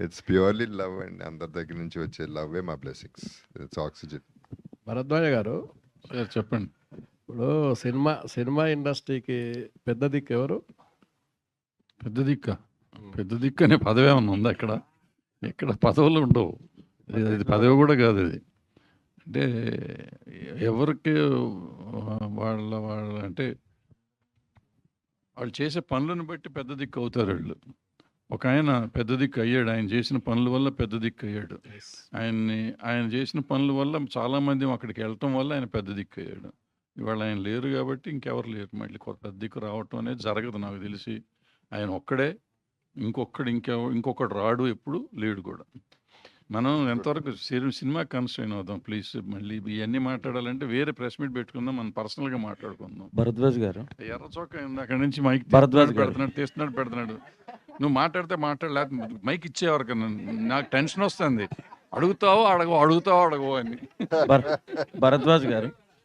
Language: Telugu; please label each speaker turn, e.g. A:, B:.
A: ఇట్స్ ప్యూర్లీ లవ్ అండి. అందరి దగ్గర నుంచి వచ్చే లవ్వే మా బ్లెస్సింగ్స్. It's oxygen.
B: భరద్వాజ గారు,
C: సార్ చెప్పండి.
B: ఇప్పుడు సినిమా ఇండస్ట్రీకి పెద్ద దిక్కు ఎవరు?
C: పెద్ద దిక్కు అనే పదవి ఏమన్నా ఉందా ఇక్కడ? ఇక్కడ పదవులు ఉండవు. ఇది పదవి కూడా కాదు. ఇది అంటే ఎవరికి వాళ్ళ అంటే వాళ్ళు చేసే పనులను బట్టి పెద్ద దిక్కు అవుతారు వాళ్ళు. ఒక ఆయన పెద్ద దిక్కు అయ్యాడు, ఆయన చేసిన పనుల వల్ల పెద్ద దిక్కు అయ్యాడు. ఆయన చేసిన పనుల వల్ల చాలామంది అక్కడికి వెళ్ళటం వల్ల ఆయన పెద్ద దిక్కు అయ్యాడు. ఇవాళ ఆయన లేరు కాబట్టి ఇంకెవరు లేరు. మళ్ళీ పెద్ద దిక్కు రావటం అనేది జరగదు నాకు తెలిసి. ఆయన ఒక్కడే, ఇంకొకడు రాడు, ఎప్పుడు లేడు కూడా. మనం ఎంతవరకు సినిమా కన్స్ట్రైన్ అవుదాం ప్లీజ్. మళ్ళీ ఇవన్నీ మాట్లాడాలంటే వేరే ప్రెస్ మీట్ పెట్టుకుందాం, మనం పర్సనల్గా మాట్లాడుకుందాం.
D: భరద్వాజ్ గారు,
C: ఎర్ర చొక్క అక్కడి నుంచి మైక్
D: భరద్వాజ్ గారు
C: తీస్తున్నాడు. నువ్వు మాట్లాడితే మాట్లాడలేదు, మైక్ ఇచ్చేవారు కదా. నాకు టెన్షన్ వస్తుంది. అడుగుతావో అడగవు అని.
D: భరద్వాజ్ గారు